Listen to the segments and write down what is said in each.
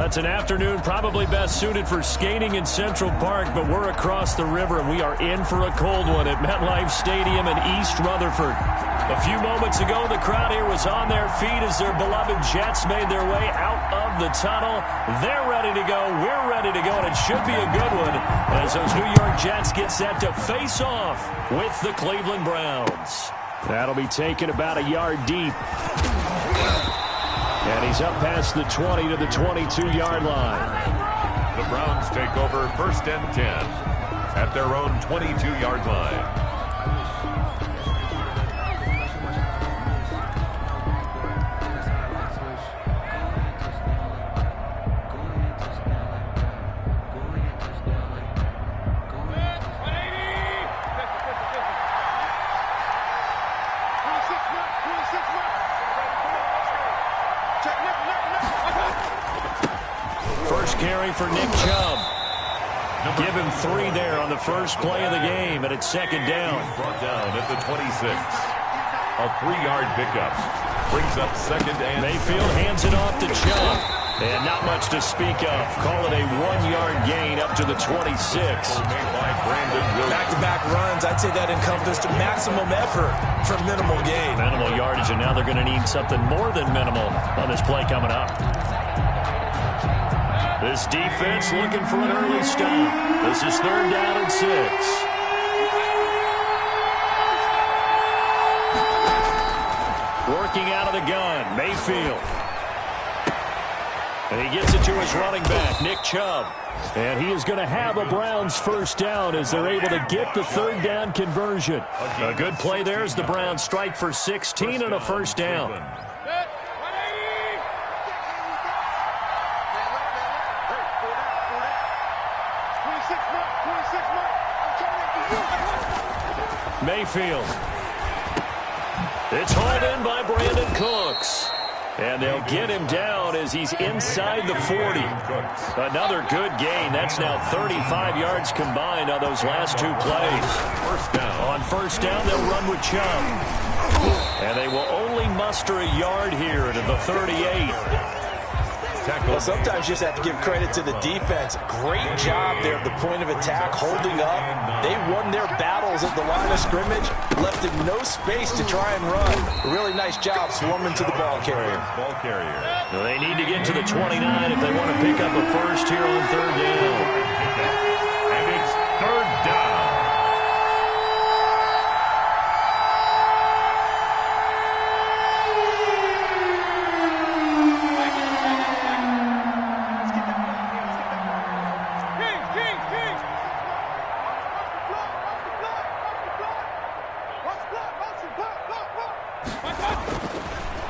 It's an afternoon probably best suited for skating in Central Park, but we're across the river, and we are in for a cold one at MetLife Stadium in East Rutherford. A few moments ago, the crowd here was on their feet as their beloved Jets made their way out of the tunnel. They're ready to go. We're ready to go, and it should be a good one as those New York Jets get set to face off with the Cleveland Browns. That'll be taken about a yard deep. And he's up past the 20 to the 22-yard line. The Browns take over 1st and 10 at their own 22-yard line. Carry for Nick Chubb. Give him 3 there on the first play of the game, and it's 2nd down. Brought down at the 26. A 3-yard pickup. Brings up 2nd and Mayfield hands it off to Chubb. And not much to speak of. Call it a 1-yard gain up to the 26. Back-to-back runs. I'd say that encompassed maximum effort for minimal gain. Minimal yardage, and now they're going to need something more than minimal on this play coming up. This defense looking for an early stop. This is 3rd down and 6. Working out of the gun, Mayfield. And he gets it to his running back, Nick Chubb. And he is going to have a Browns 1st down as they're able to get the 3rd down conversion. A good play there as the Browns strike for 16 and a 1st down. Mayfield. It's hauled in by Brandon Cooks. And they'll get him down as he's inside the 40. Another good gain. That's now 35 yards combined on those last 2 plays. On 1st down, they'll run with Chubb. And they will only muster a yard here to the 38. Well, sometimes you just have to give credit to the defense. Great job there at the point of attack, holding up. They won their battles at the line of scrimmage, left him no space to try and run. Really nice job swarming to the ball carrier. Well, they need to get to the 29 if they want to pick up a first here on 3rd down. And it's 3rd down.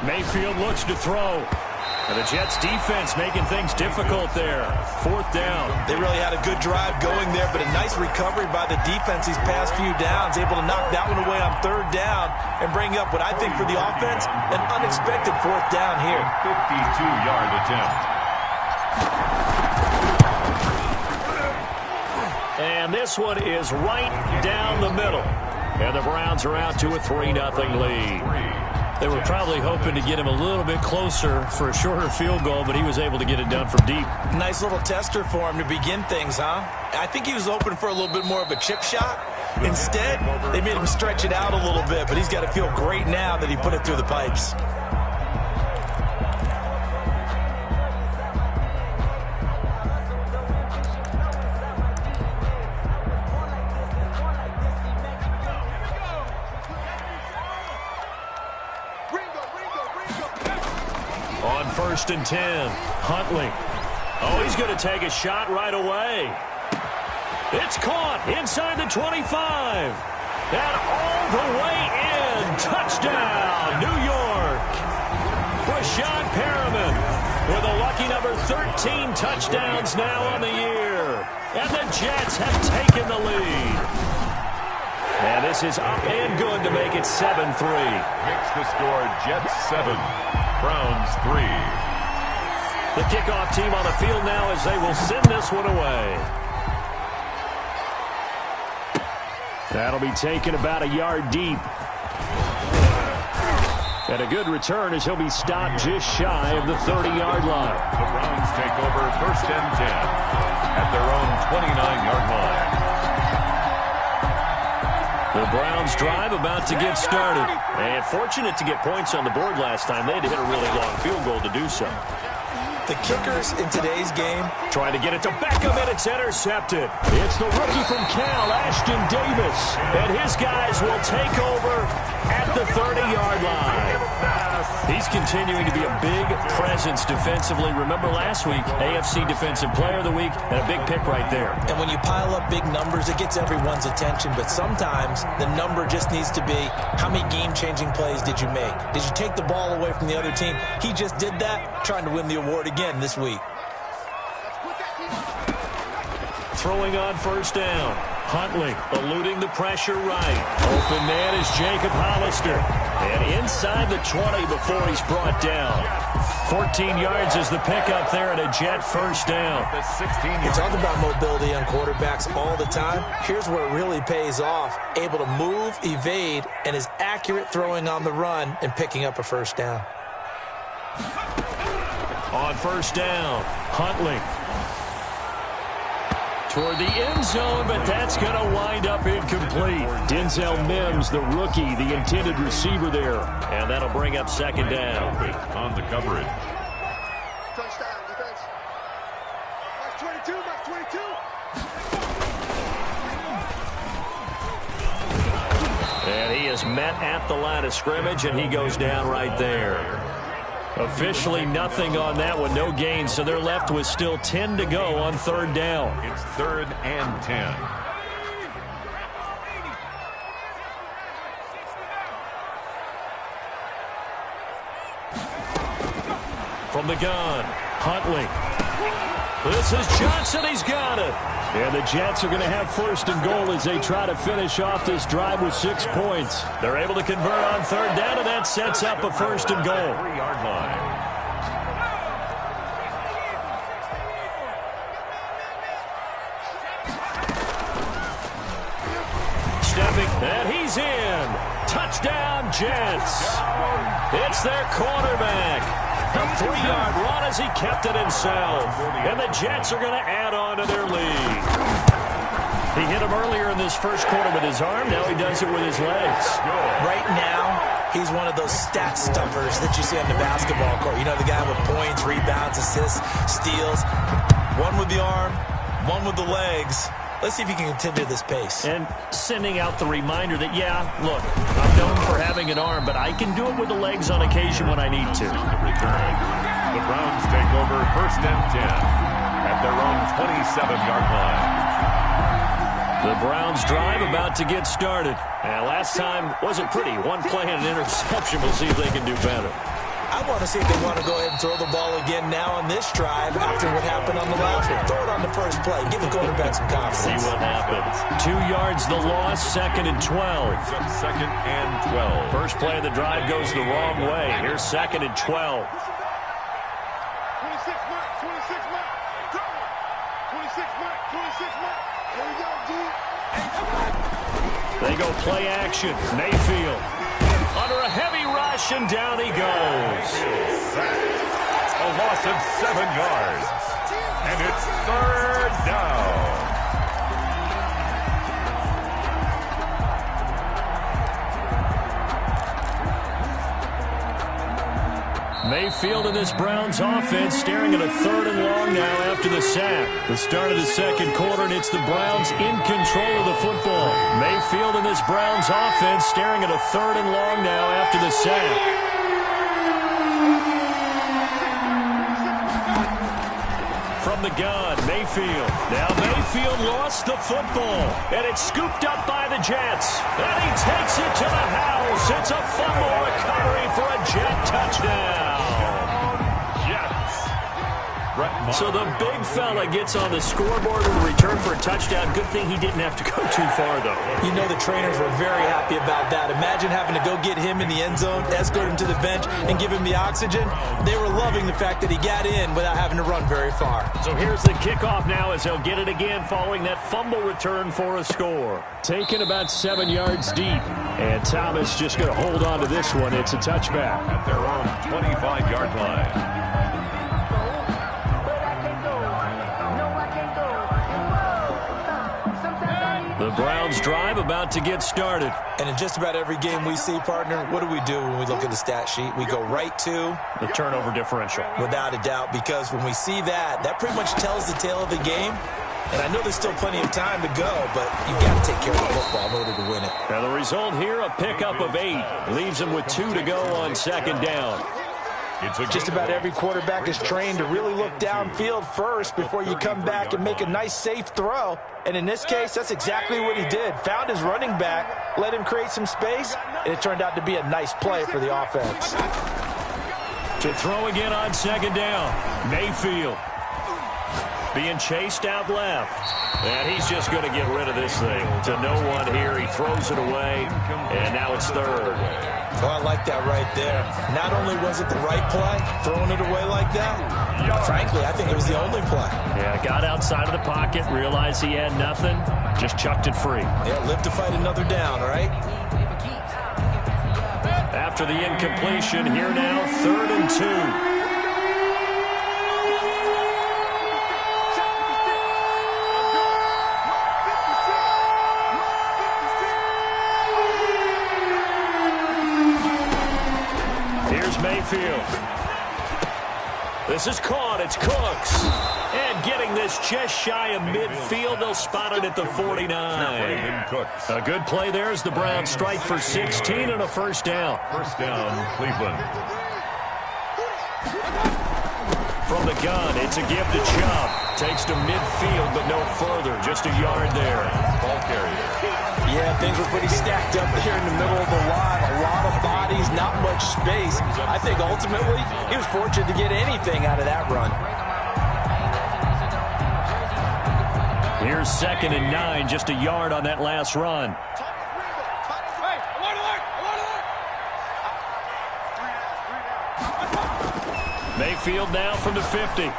Mayfield looks to throw. And the Jets defense making things difficult there. 4th down. They really had a good drive going there, but a nice recovery by the defense these past few downs. Able to knock that one away on 3rd down and bring up what I think for the offense, an unexpected 4th down here. 52-yard attempt. And this one is right down the middle. And the Browns are out to a 3-0 lead. They were probably hoping to get him a little bit closer for a shorter field goal, but he was able to get it done from deep. Nice little tester for him to begin things, huh? I think he was hoping for a little bit more of a chip shot. Instead, they made him stretch it out a little bit, but he's got to feel great now that he put it through the pipes. On 1st and 10, Huntley. Oh, he's going to take a shot right away. It's caught inside the 25. And all the way in. Touchdown, New York. Brashad Perriman with a lucky number 13 touchdowns now on the year. And the Jets have taken the lead. And this is up and good to make it 7-3. Makes the score Jets 7, Browns 3. The kickoff team on the field now as they will send this one away. That'll be taken about a yard deep. And a good return as he'll be stopped just shy of the 30-yard line. The Browns take over 1st and 10 at their own 29-yard line. The Browns drive about to get started. And fortunate to get points on the board last time. They had to hit a really long field goal to do so. The kickers in today's game. Trying to get it to Beckham, and it's intercepted. It's the rookie from Cal, Ashton Davis. And his guys will take over at the 30-yard line. He's continuing to be a big presence defensively. Remember last week, AFC Defensive Player of the Week, and a big pick right there. And when you pile up big numbers, it gets everyone's attention. But sometimes the number just needs to be, how many game-changing plays did you make? Did you take the ball away from the other team? He just did that, trying to win the award again this week. Throwing on 1st down. Huntley eluding the pressure right. Open man is Jacob Hollister. And inside the 20 before he's brought down. 14 yards is the pickup there and a Jet 1st down. You talk about mobility on quarterbacks all the time. Here's where it really pays off. Able to move, evade, and is accurate throwing on the run and picking up a 1st down. On 1st down, Huntley. Toward the end zone, but that's going to wind up incomplete. Denzel Mims, the rookie, the intended receiver there. And that'll bring up 2nd down. On the coverage. Touchdown, defense. Max 22, Max 22. And he is met at the line of scrimmage, and he goes down right there. Officially nothing on that one, no gain, so they're left with still 10 to go on 3rd down. It's 3rd and 10. From the gun, Huntley. This is Johnson, he's got it. And the Jets are going to have 1st and goal as they try to finish off this drive with 6 points. They're able to convert on 3rd down, and that sets up a 1st and goal. 3-yard line. Stepping, and he's in. Touchdown, Jets. It's their quarterback. A 3-yard run as he kept it himself. And the Jets are going to add on to their lead. He hit him earlier in this 1st quarter with his arm. Now he does it with his legs. Right now, he's one of those stat stuffers that you see on the basketball court. You know, the guy with points, rebounds, assists, steals. One with the arm, one with the legs. Let's see if he can continue this pace. And sending out the reminder that, yeah, look, I'm known for having an arm, but I can do it with the legs on occasion when I need to. The Browns take over 1st and 10 at their own 27-yard line. The Browns drive about to get started. And last time wasn't pretty. One play and an interception. We'll see if they can do better. I want to see if they want to go ahead and throw the ball again now on this drive after what happened on the last one. Throw it on the 1st play. Give the quarterback some confidence. See what happens. 2 yards the loss, 2nd and 12. 2nd and 12. First play of the drive goes the wrong way. Here's 2nd and 12. 26 Max, 26 Max. 26 Max, 26 Max. Here we go, G. They go play action. Mayfield under a heavy rush, and down he goes. A loss of 7 yards. And it's 3rd down. Mayfield in this Browns offense staring at a 3rd and long now after the sack. The start of the 2nd quarter, and it's the Browns in control of the football. Mayfield in this Browns offense staring at a 3rd and long now after the sack. From the gun, Mayfield. Now Mayfield lost the football, and it's scooped up by the Jets. And he takes it to the house. It's a fumble recovery for a Jet touchdown. Jets. So the big fella gets on the scoreboard and return for a touchdown. Good thing he didn't have to go too far, though. You know the trainers were very happy about that. Imagine having to go get him in the end zone, escort him to the bench, and give him the oxygen. They were loving the fact that he got in without having to run very far. So here's the kickoff now as they'll get it again following that fumble return for a score. Taken about 7 yards deep. And Thomas just going to hold on to this one. It's a touchback. At their own 25-yard line. The Browns drive about to get started. And in just about every game we see, partner, what do we do when we look at the stat sheet? We go right to the turnover differential. Without a doubt, because when we see that, that pretty much tells the tale of the game. And I know there's still plenty of time to go, but you've got to take care of the football in order to win it. And the result here, a pickup of 8. Leaves them with 2 to go on second down. Just about every quarterback is trained to really look downfield first before you come back and make a nice, safe throw. And in this case, that's exactly what he did. Found his running back, let him create some space, and it turned out to be a nice play for the offense. To throw again on second down, Mayfield. Being chased out left. And he's just going to get rid of this thing. To no one here. He throws it away. And now it's third. Oh, I like that right there. Not only was it the right play, throwing it away like that, frankly, I think it was the only play. Yeah, got outside of the pocket, realized he had nothing, just chucked it free. Yeah, live to fight another down, right? After the incompletion, here now, 3rd and 2. Mayfield. This is caught. It's Cooks. And getting this just shy of midfield. They'll spot it at the 49. A good play there as the Browns strike for 16 and a first down. First down, Cleveland. From the gun, it's a give to Chubb. Takes to midfield, but no further. Just a yard there. Ball carrier. Yeah, things were pretty stacked up there in the middle of the line. A lot of bodies, not much space. I think ultimately he was fortunate to get anything out of that run. Here's 2nd and 9, just a yard on that last run. Mayfield now from the 50.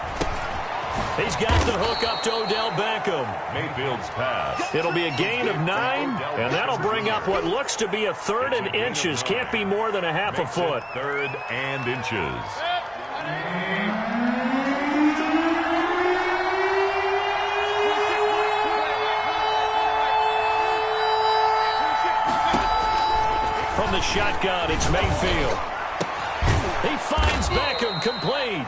He's got the hook up to Odell Beckham. Mayfield's pass. It'll be a gain of 9, and that'll bring up what looks to be a 3rd and inches. Can't be more than a half a foot. 3rd and inches. From the shotgun, it's Mayfield. He finds Beckham complete.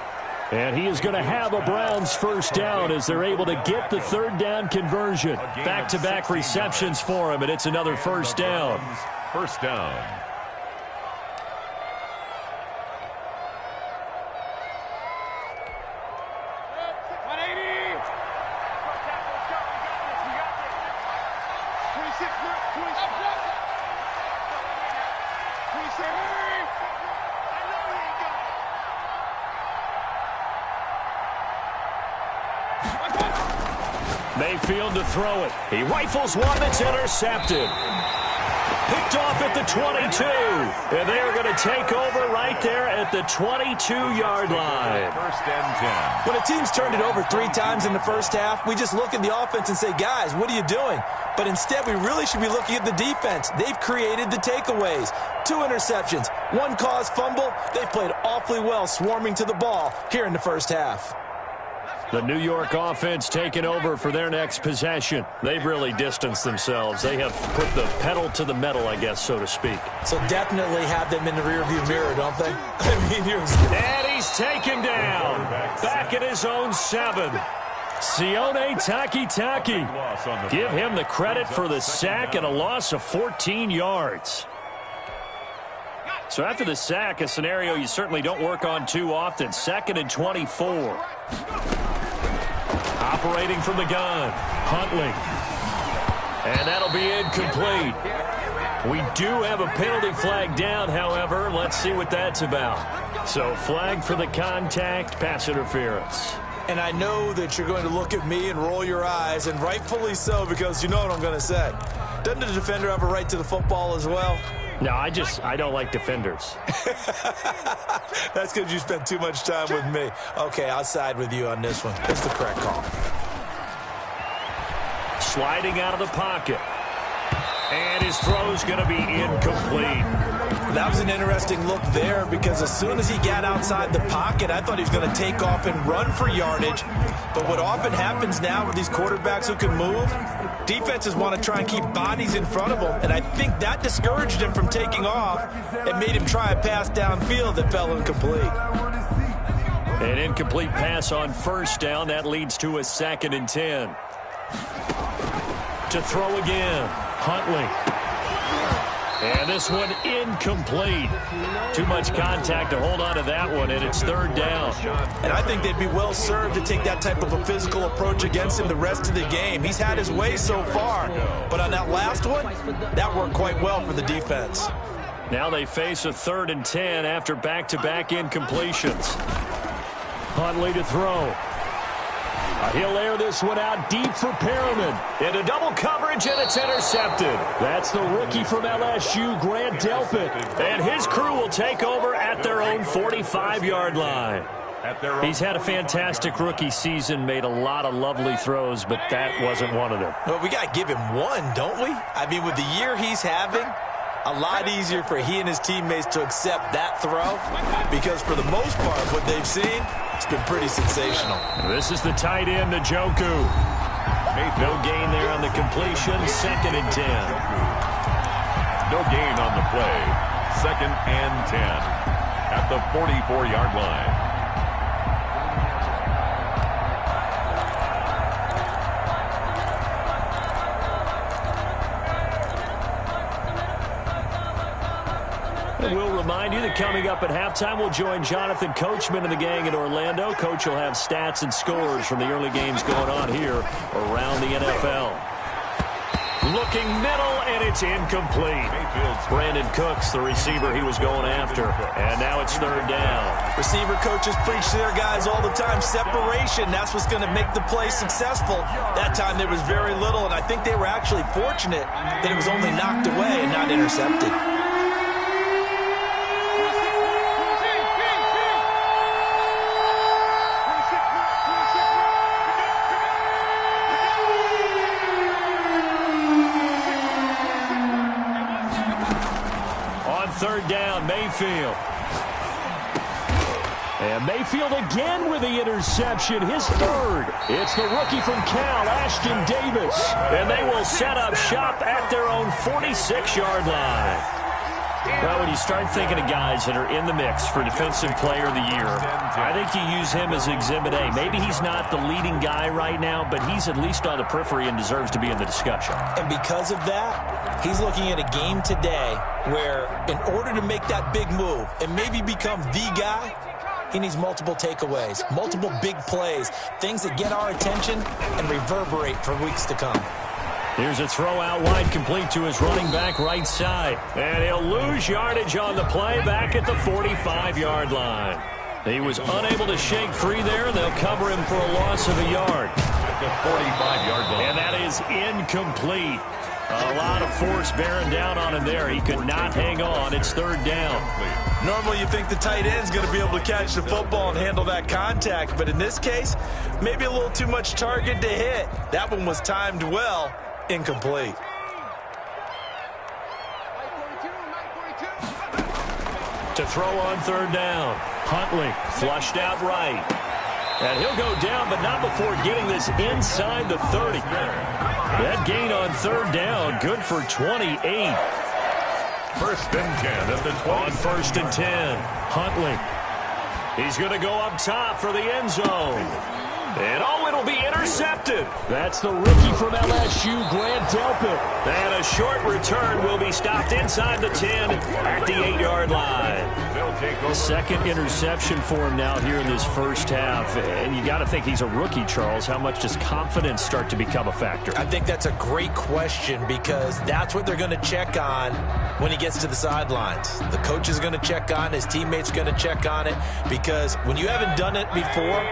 And he is going to have a Browns first down as they're able to get the 3rd down conversion. Back-to-back receptions for him, and it's another first down. First down. Mayfield to throw it. He rifles one that's intercepted. Picked off at the 22. And they are going to take over right there at the 22-yard line. First and 10. When a team's turned it over 3 times in the first half, we just look at the offense and say, guys, what are you doing? But instead, we really should be looking at the defense. They've created the takeaways. 2 interceptions, 1 caused fumble. They've played awfully well swarming to the ball here in the first half. The New York offense taking over for their next possession. They've really distanced themselves. They have put the pedal to the metal, I guess, so to speak. So definitely have them in the rearview mirror, don't they? And he's taken down. Back at his own 7. Sione Takitaki. Give him the credit for the sack and a loss of 14 yards. So after the sack, a scenario you certainly don't work on too often. 2nd and 24. Operating from the gun, Huntley. And that'll be incomplete. We do have a penalty flag down, however. Let's see what that's about. So flag for the contact, pass interference. And I know that you're going to look at me and roll your eyes, and rightfully so, because you know what I'm going to say. Doesn't the defender have a right to the football as well? No, I don't like defenders. That's because you spent too much time with me. Okay, I'll side with you on this one. It's the correct call. Sliding out of the pocket. And his throw's going to be incomplete. That was an interesting look there because as soon as he got outside the pocket, I thought he was going to take off and run for yardage. But what often happens now with these quarterbacks who can move, defenses want to try and keep bodies in front of them, and I think that discouraged him from taking off and made him try a pass downfield that fell incomplete. An incomplete pass on first down. That leads to a 2nd and 10. To throw again, Huntley. And this one incomplete. Too much contact to hold on to that one, and it's 3rd down. And I think they'd be well served to take that type of a physical approach against him the rest of the game. He's had his way so far, but on that last one, that worked quite well for the defense. Now they face a 3rd and 10 after back-to-back incompletions. Huntley to throw. He'll air this one out deep for Perriman. Into double coverage, and it's intercepted. That's the rookie from LSU, Grant Delpit. And his crew will take over at their own 45-yard line. He's had a fantastic rookie season, made a lot of lovely throws, but that wasn't one of them. Well, we got to give him one, don't we? I mean, with the year he's having, a lot easier for he and his teammates to accept that throw because for the most part, what they've seen, it's been pretty sensational. This is the tight end, Njoku. No gain there on the completion. 2nd and 10. No gain on the play. 2nd and 10 at the 44-yard line. And we'll remind you that coming up at halftime, we'll join Jonathan Coachman and the gang in Orlando. Coach will have stats and scores from the early games going on here around the NFL. Looking middle, and it's incomplete. Brandon Cooks, the receiver he was going after. And now it's 3rd down. Receiver coaches preach to their guys all the time. Separation, that's what's going to make the play successful. That time there was very little, and I think they were actually fortunate that it was only knocked away and not intercepted. Third down, Mayfield. And Mayfield again with the interception, his 3rd. It's the rookie from Cal, Ashton Davis. And they will set up shop at their own 46-yard line. Well, when you start thinking of guys that are in the mix for Defensive Player of the Year, I think you use him as Exhibit A. Maybe he's not the leading guy right now, but he's at least on the periphery and deserves to be in the discussion. And because of that, he's looking at a game today where in order to make that big move and maybe become the guy, he needs multiple takeaways, multiple big plays, things that get our attention and reverberate for weeks to come. Here's a throw out wide, complete to his running back right side. And he'll lose yardage on the play back at the 45-yard line. He was unable to shake free there, and they'll cover him for a loss of a yard. At the 45-yard line. And that is incomplete. A lot of force bearing down on him there. He could not hang on. It's 3rd down. Normally you think the tight end's going to be able to catch the football and handle that contact, but in this case, maybe a little too much target to hit. That one was timed well. Incomplete. To throw on 3rd down. Huntley flushed out right. And he'll go down, but not before getting this inside the 30. That gain on 3rd down, good for 28. 1st and 10 at the 20. On 1st and 10, Huntley. He's going to go up top for the end zone. And it'll be intercepted. That's the rookie from LSU, Grant Delpit. And a short return will be stopped inside the 10 at the 8-yard line. The 2nd interception for him now here in this first half. And you got to think he's a rookie, Charles. How much does confidence start to become a factor? I think that's a great question because that's what they're going to check on when he gets to the sidelines. The coach is going to check on, his teammates are going to check on it because when you haven't done it before,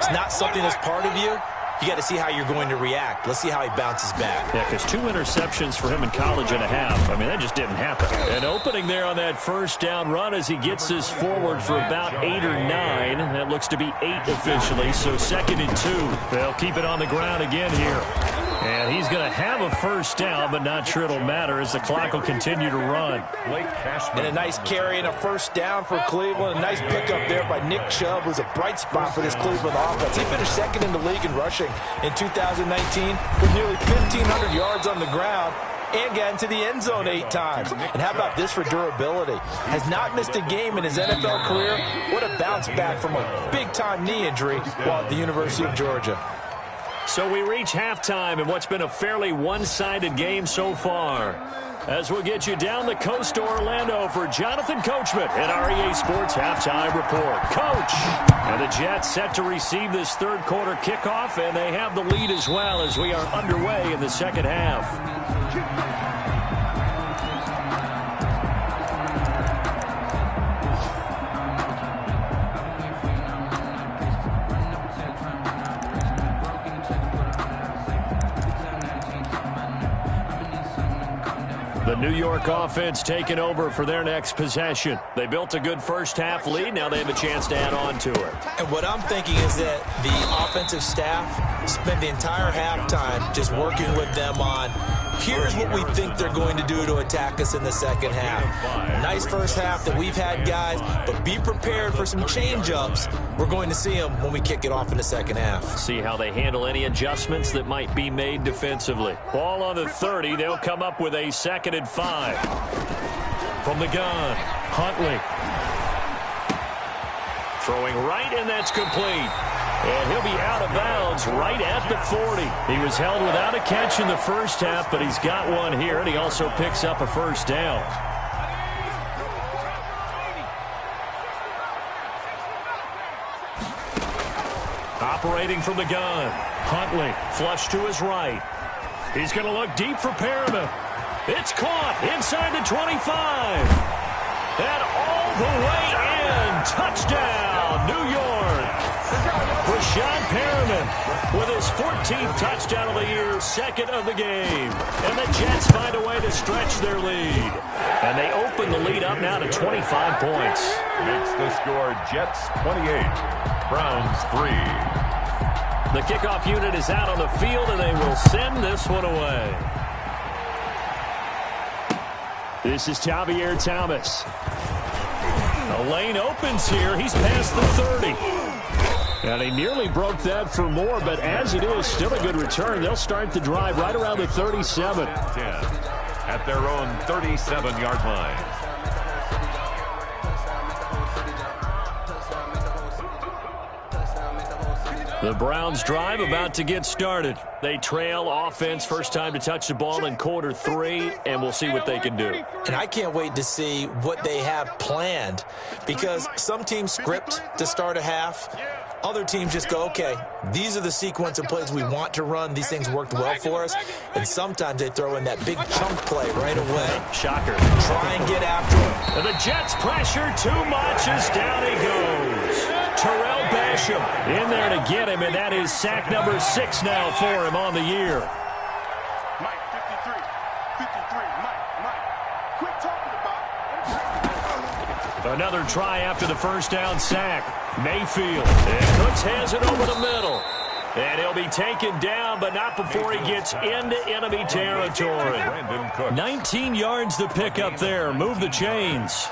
it's not something that's part of you, you got to see how you're going to react. Let's see how he bounces back. Yeah, because 2 interceptions for him in college and a half. I mean, that just didn't happen. An opening there on that first down run as he gets this forward for about 8 or 9. That looks to be 8 officially, so 2nd and 2. They'll keep it on the ground again here. And he's going to have a first down, but not sure it'll matter as the clock will continue to run. And a nice carry and a first down for Cleveland. A nice pickup there by Nick Chubb, who's a bright spot for this Cleveland offense. He finished 2nd in the league in rushing in 2019 with nearly 1,500 yards on the ground and got into the end zone 8 times. And how about this for durability? Has not missed a game in his NFL career. What a bounce back from a big-time knee injury while at the University of Georgia. So we reach halftime in what's been a fairly one-sided game so far. As we'll get you down the coast to Orlando for Jonathan Coachman at our EA Sports Halftime Report. Coach! And the Jets set to receive this third quarter kickoff, and they have the lead as well as we are underway in the second half. The New York offense taking over for their next possession. They built a good first-half lead. Now they have a chance to add on to it. And what I'm thinking is that the offensive staff spent the entire halftime just working with them on, here's what we think they're going to do to attack us in the second half. Nice first half that we've had, guys, but be prepared for some change-ups. We're going to see them when we kick it off in the second half. See how they handle any adjustments that might be made defensively. Ball on the 30. They'll come up with a 2nd and 5. From the gun, Huntley. Throwing right, and that's complete. And he'll be out of bounds right at the 40. He was held without a catch in the first half, but he's got one here, and he also picks up a first down. Operating from the gun, Huntley, flush to his right. He's going to look deep for Perriman. It's caught inside the 25. And all the way in. Touchdown, New York. Rashad Perriman with his 14th touchdown of the year, 2nd of the game. And the Jets find a way to stretch their lead. And they open the lead up now to 25 points. Makes the score Jets 28, Browns 3. The kickoff unit is out on the field, and they will send this one away. This is Javier Thomas. A lane opens here. He's past the 30. And he nearly broke that for more, but as it is, still a good return. They'll start the drive right around the 37. 10 at their own 37-yard line. The Browns drive about to get started. They trail offense, first time to touch the ball in quarter 3, and we'll see what they can do. And I can't wait to see what they have planned, because some teams script to start a half. Other teams just go, okay, these are the sequence of plays we want to run. These things worked well for us. And sometimes they throw in that big chunk play right away. Shocker. Try and get after him. And the Jets pressure too much as down he goes. Terrell Basham in there to get him, and that is sack number 6 now for him on the year. Mike, 53, Mike, quit talking about it. Another try after the first down sack. Mayfield, and Cooks has it over the middle. And he'll be taken down, but not before he gets into enemy territory. 19 yards to pick up there. Move the chains.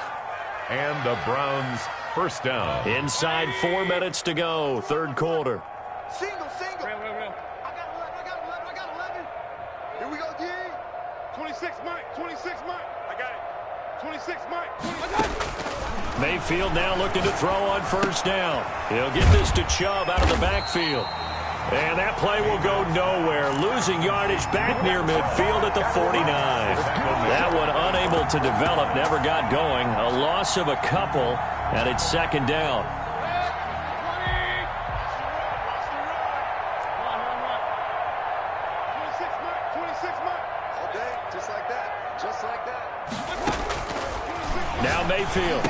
And the Browns first down. Inside 4 minutes to go, third quarter. Single. I got 11. Here we go, D. 26, Mike. 26, Mike. I got it. 26, Mike. I got it. Mayfield now looking to throw on first down. He'll get this to Chubb out of the backfield. And that play will go nowhere. Losing yardage back near midfield at the 49. That one unable to develop, never got going. A loss of a couple, and it's second down. Now Mayfield.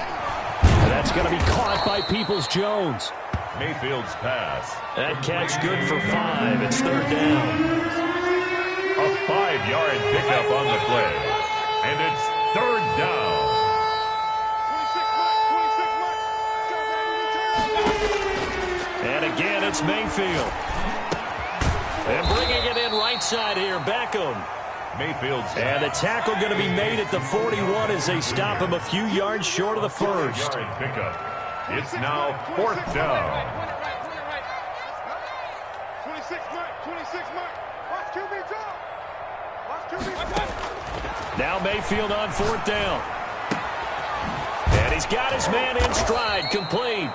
That's going to be caught by Peoples-Jones. Mayfield's pass. That catch good for 5. It's third down. A 5-yard pickup on the play. And it's third down. 26 Mike. And again, it's Mayfield. And bringing it in right side here, Beckham. Mayfield's And the tackle going to be made at the 41 as they stop him a few yards short of the first. Pickup. It's now fourth down. 26 Mike. 26 Mike. Watch QB drop. Watch QB drop. Now Mayfield on fourth down. And he's got his man in stride, complete.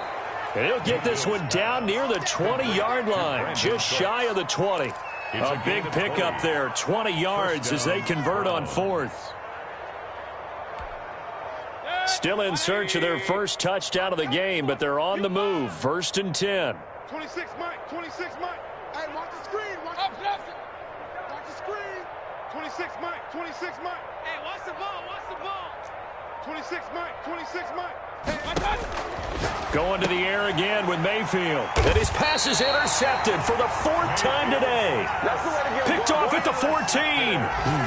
And he'll get this one down near the 20-yard line, just shy of the 20. A big pickup there, 20 yards as they convert on fourth. Still in search of their first touchdown of the game, but they're on the move. First and 10. 26 Mike. 26 Mike. Hey, watch the screen. Watch the screen. 26 Mike. 26 Mike. Hey, watch the ball. Watch the ball. 26 Mike. 26 Mike. Hey, Going to the air again with Mayfield. And his pass is intercepted for the 4th time today. Picked off at the 14.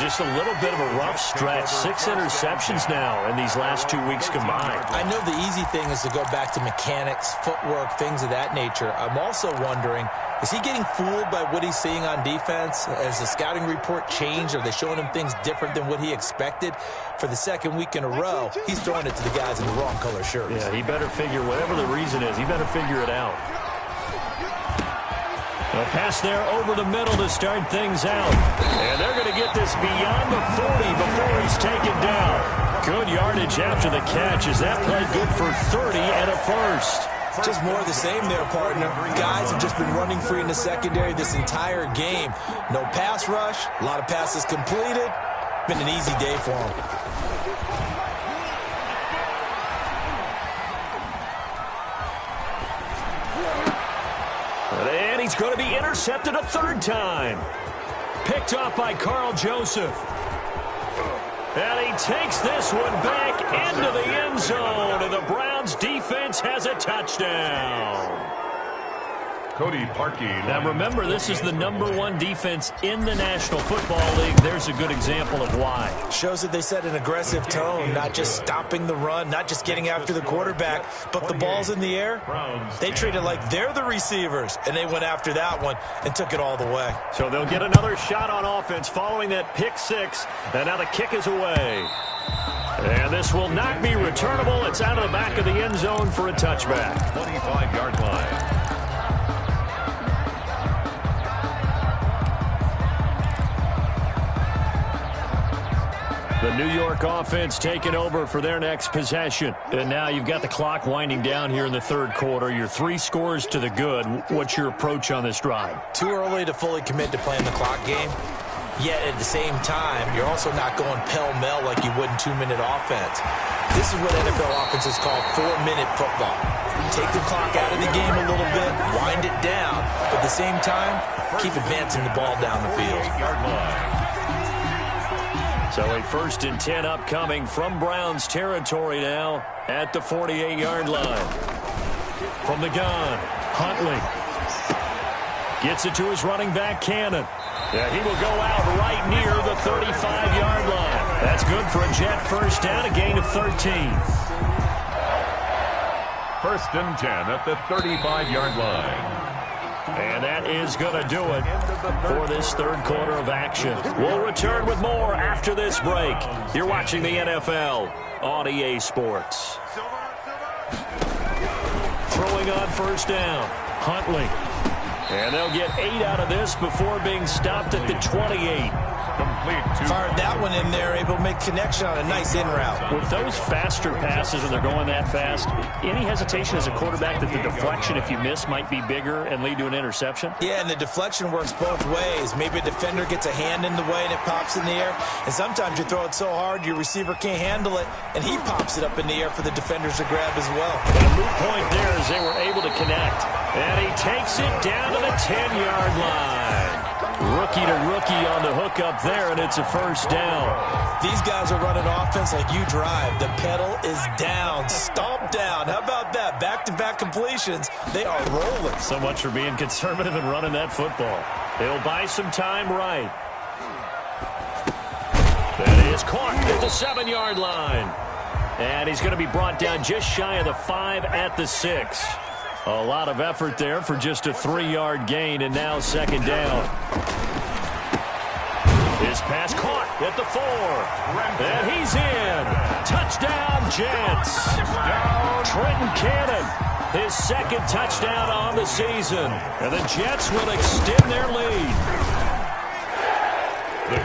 Just a little bit of a rough stretch. 6 interceptions now in these last 2 weeks combined. I know the easy thing is to go back to mechanics, footwork, things of that nature. I'm also wondering, is he getting fooled by what he's seeing on defense? Has the scouting report changed? Are they showing him things different than what he expected? For the second week in a row, he's throwing it to the guys in the wrong color shirts. Yeah, he better figure, whatever the reason is, he better figure it out. A pass there over the middle to start things out. And they're going to get this beyond the 40 before he's taken down. Good yardage after the catch. Is that play good for 30 and a first? Just more of the same there, partner. Guys have just been running free in the secondary this entire game. No pass rush, a lot of passes completed. Been an easy day for him. And he's going to be intercepted a 3rd time. Picked off by Carl Joseph. And he takes this one back into the end zone, and the Browns defense has a touchdown. Cody Parkey. Now remember, this is the #1 defense in the National Football League. There's a good example of why. Shows that they set an aggressive tone, not just stopping the run, not just getting after the quarterback, but the ball's in the air. They treat it like they're the receivers, and they went after that one and took it all the way. So they'll get another shot on offense following that pick 6, and now the kick is away. And this will not be returnable. It's out of the back of the end zone for a touchback. 25-yard line. The New York offense taking over for their next possession. And now you've got the clock winding down here in the 3rd quarter. You're 3 scores to the good. What's your approach on this drive? Too early to fully commit to playing the clock game. Yet at the same time, you're also not going pell-mell like you would in 2-minute offense. This is what NFL offenses call 4-minute football. Take the clock out of the game a little bit, wind it down, but at the same time, keep advancing the ball down the field. So a 1st and 10 upcoming from Browns territory now at the 48-yard line. From the gun, Huntley gets it to his running back, Cannon. Yeah, he will go out right near the 35-yard line. That's good for a Jet first down, a gain of 13. 1st and 10 at the 35-yard line. And that is going to do it for this 3rd quarter of action. We'll return with more after this break. You're watching the NFL on EA Sports. Throwing on first down, Huntley. And they'll get 8 out of this before being stopped at the 28. Complete to Fired that one in there, able to make connection on a nice in route. With those faster passes and they're going that fast, any hesitation as a quarterback that the deflection, if you miss, might be bigger and lead to an interception? Yeah, and the deflection works both ways. Maybe a defender gets a hand in the way and it pops in the air. And sometimes you throw it so hard your receiver can't handle it, and he pops it up in the air for the defenders to grab as well. But a moot point there as they were able to connect. And he takes it down to the 10-yard line. Rookie to rookie on the hookup there, and it's a first down. These guys are running offense like you drive. The pedal is down, stomp down. How about that? Back-to-back completions. They are rolling. So much for being conservative and running that football. They'll buy some time right. That is caught at the 7-yard line. And he's going to be brought down just shy of the 5 at the 6. A lot of effort there for just a 3-yard gain, and now second down. His pass caught at the 4. And he's in. Touchdown, Jets. Trenton Cannon, his second touchdown on the season. And the Jets will extend their lead.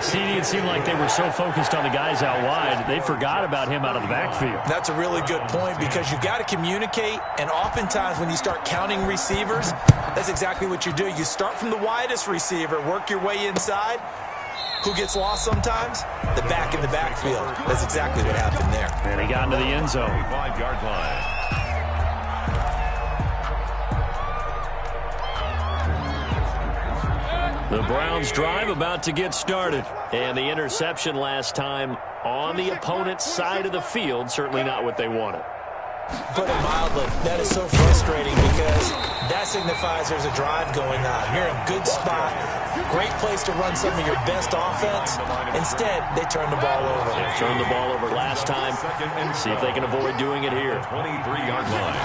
CD, it seemed like they were so focused on the guys out wide, they forgot about him out of the backfield. That's a really good point because you've got to communicate, and oftentimes when you start counting receivers, that's exactly what you do. You start from the widest receiver, work your way inside. Who gets lost sometimes? The back in the backfield. That's exactly what happened there. And he got into the end zone. 5-yard line. The Browns drive about to get started. And the interception last time on the opponent's side of the field, certainly not what they wanted. Put it mildly, that is so frustrating because that signifies there's a drive going on. You're in a good spot, great place to run some of your best offense. Instead, they turn the ball over. They turned the ball over last time. See if they can avoid doing it here. 23-yard line.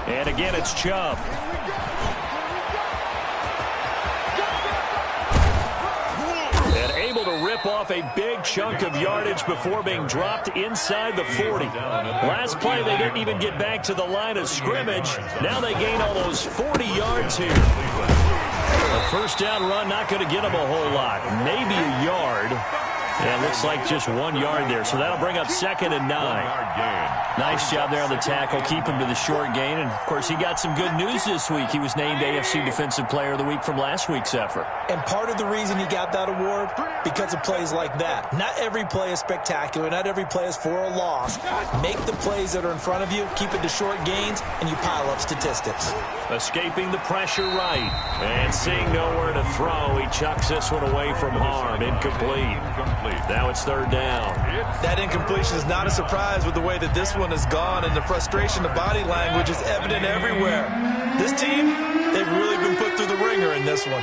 And again, it's Chubb. To rip off a big chunk of yardage before being dropped inside the 40. Last play, they didn't even get back to the line of scrimmage. Now they gain almost 40 yards here. A first down run, not going to get them a whole lot. Maybe a yard. And it looks like just 1 yard there. So that'll bring up 2nd and 9. Nice job there on the tackle. Keep him to the short gain. And, of course, he got some good news this week. He was named AFC Defensive Player of the Week from last week's effort. And part of the reason he got that award, because of plays like that. Not every play is spectacular. Not every play is for a loss. Make the plays that are in front of you, keep it to short gains, and you pile up statistics. Escaping the pressure right. And seeing nowhere to throw, he chucks this one away from harm. Incomplete. Now it's 3rd down. That incompletion is not a surprise with the way that this one has gone, and the frustration, the body language is evident everywhere. This team, they've really been put through the ringer in this one.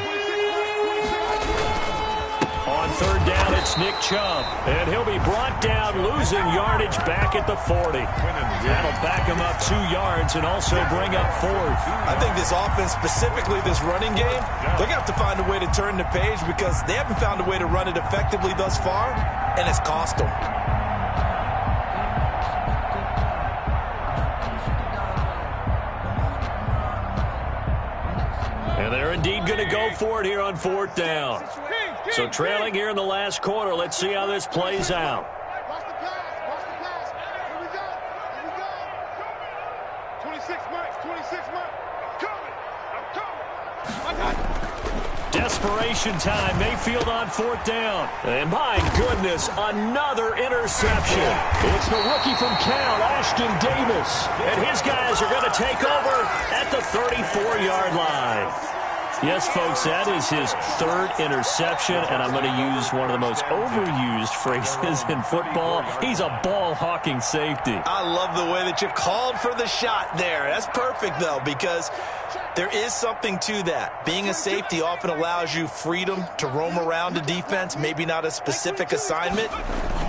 On 3rd down, it's Nick Chubb, and he'll be brought down, losing yardage back at the 40. That'll back him up 2 yards and also bring up 4th. I think this offense, specifically this running game, they're going to have to find a way to turn the page because they haven't found a way to run it effectively thus far, and it's cost them. And they're indeed going to go for it here on 4th down. So trailing here in the last quarter, let's see how this plays out. Watch the pass. Watch the pass. Here we go. Here we go. 26 Mike. 26 Mike. I'm coming. Desperation time. Mayfield on 4th down. And my goodness, another interception. It's the rookie from Cal, Ashton Davis. And his guys are going to take over at the 34-yard line. Yes, folks, that is his 3rd interception, and I'm going to use one of the most overused phrases in football. He's a ball-hawking safety. I love the way that you called for the shot there. That's perfect, though, because there is something to that. Being a safety often allows you freedom to roam around a defense, maybe not a specific assignment.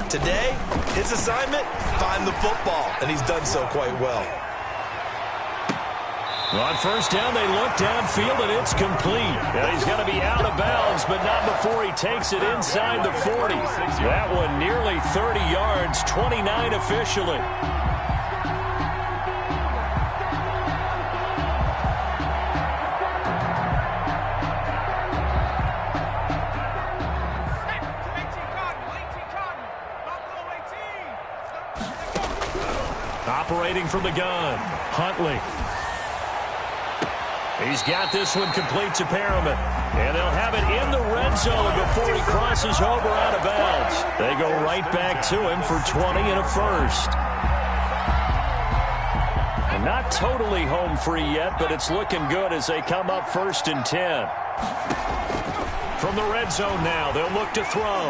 Today, his assignment, find the football, and he's done so quite well. On 1st down, they look downfield, and it's complete. And he's going to be out of bounds, but not before he takes it inside the 40. That one nearly 30 yards, 29 officially. Operating from the gun, Huntley. He's got this one complete to Perriman. And they'll have it in the red zone before he crosses over out of bounds. They go right back to him for 20 and a first. And not totally home free yet, but it's looking good as they come up 1st and 10. From the red zone now, they'll look to throw.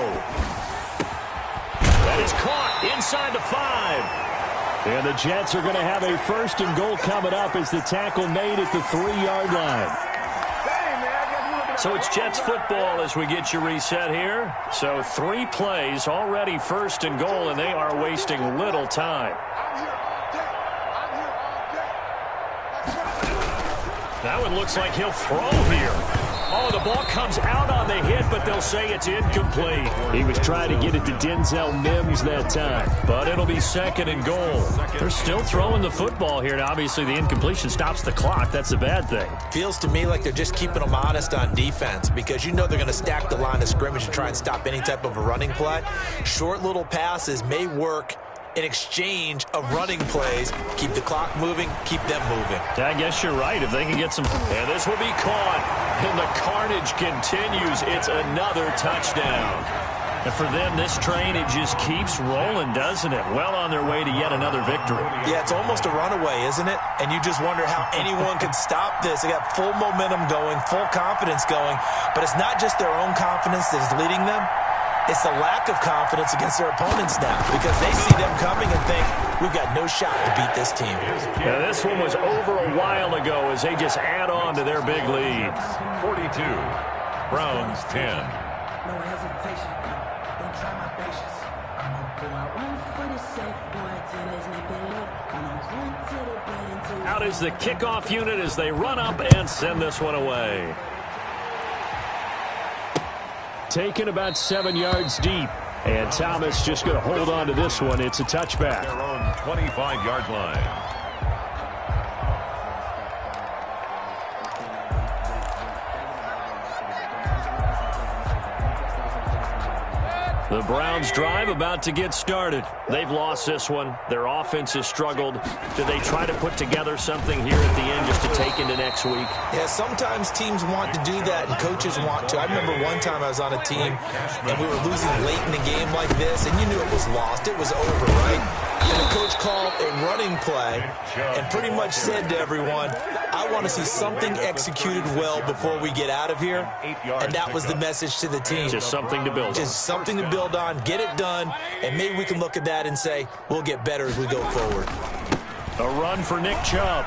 That is caught inside the 5. And the Jets are going to have a 1st and goal coming up as the tackle made at the 3-yard line. So it's Jets football as we get you reset here. So 3 plays, already 1st and goal, and they are wasting little time. That one looks like he'll throw here. Oh, the ball comes out on the hit, but they'll say it's incomplete. He was trying to get it to Denzel Mims that time, but it'll be 2nd and goal. They're still throwing the football here, and obviously the incompletion stops the clock. That's a bad thing. Feels to me like they're just keeping them honest on defense because you know they're going to stack the line of scrimmage and try and stop any type of a running play. Short little passes may work in exchange of running plays. Keep the clock moving, keep them moving. I guess you're right. If they can get some... And this will be caught. And the carnage continues. It's another touchdown. And for them, this train, it just keeps rolling, doesn't it? Well on their way to yet another victory. Yeah, it's almost a runaway, isn't it? And you just wonder how anyone could stop this. They got full momentum going, full confidence going. But it's not just their own confidence that's leading them. It's the lack of confidence against their opponents now because they see them coming and think, we've got no shot to beat this team. Yeah, this one was over a while ago as they just add on to their big lead. 42, Browns 10. No hesitation, don't try my patience. I'm gonna pull out one for the safe boy till there's nothing left. I'm gonna run to the bed until... Out is the kickoff unit as they run up and send this one away. Taken about 7 yards deep. And Thomas just going to hold on to this one. It's a touchback. Their own 25-yard line. The Browns drive about to get started. They've lost this one. Their offense has struggled. Do they try to put together something here at the end just to take into next week? Yeah, sometimes teams want to do that and coaches want to. I remember one time I was on a team and we were losing late in the game like this and you knew it was lost. It was over, right? And the coach called a running play and pretty much said to everyone, I want to see something executed well before we get out of here. And that was the message to the team. Just something to build on. Just something to build on, get it done, and maybe we can look at that and say, we'll get better as we go forward. A run for Nick Chubb.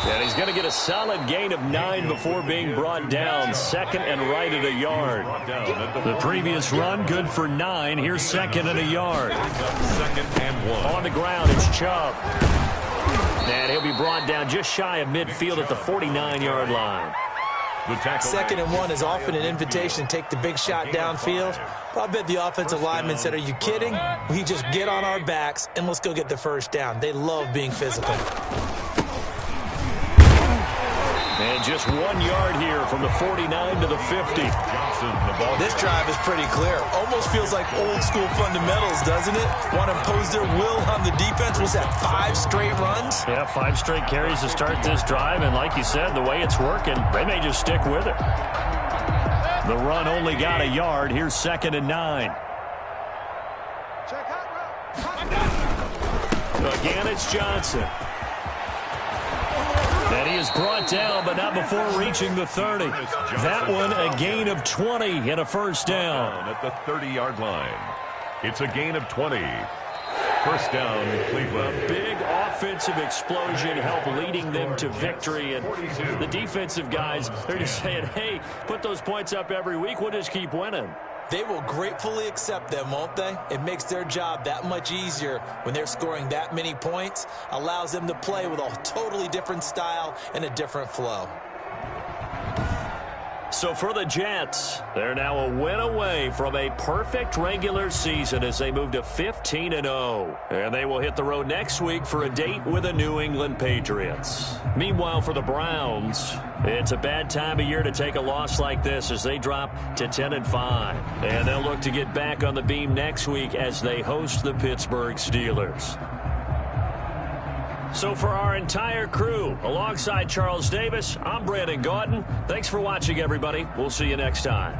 And he's going to get a solid gain of 9 before being brought down. 2nd and right at a yard. The previous run, good for 9. Here's 2nd and a yard. 2nd and 1. On the ground, it's Chubb. And he'll be brought down just shy of midfield at the 49-yard line. 2nd and 1 is often an invitation to take the big shot downfield. But I bet the offensive lineman said, are you kidding? We just get on our backs and let's go get the first down. They love being physical. And just 1 yard here from the 49 to the 50. This drive is pretty clear. Almost feels like old school fundamentals, doesn't it? Want to impose their will on the defense. Was that 5 straight runs? Yeah, 5 straight carries to start this drive. And like you said, the way it's working, they may just stick with it. The run only got a yard. Here's 2nd and 9. Again, it's Johnson. And he is brought down, but not before reaching the 30. That one, a gain of 20 and a first down. At the 30-yard line. It's a gain of 20. First down, Cleveland. Big offensive explosion helped leading them to victory. And the defensive guys, they're just saying, hey, put those points up every week. We'll just keep winning. They will gratefully accept them, won't they? It makes their job that much easier when they're scoring that many points. Allows them to play with a totally different style and a different flow. So for the Jets, they're now a win away from a perfect regular season as they move to 15-0. And they will hit the road next week for a date with the New England Patriots. Meanwhile, for the Browns, it's a bad time of year to take a loss like this as they drop to 10-5. And they'll look to get back on the beam next week as they host the Pittsburgh Steelers. So for our entire crew, alongside Charles Davis, I'm Brandon Gautin. Thanks for watching, everybody. We'll see you next time.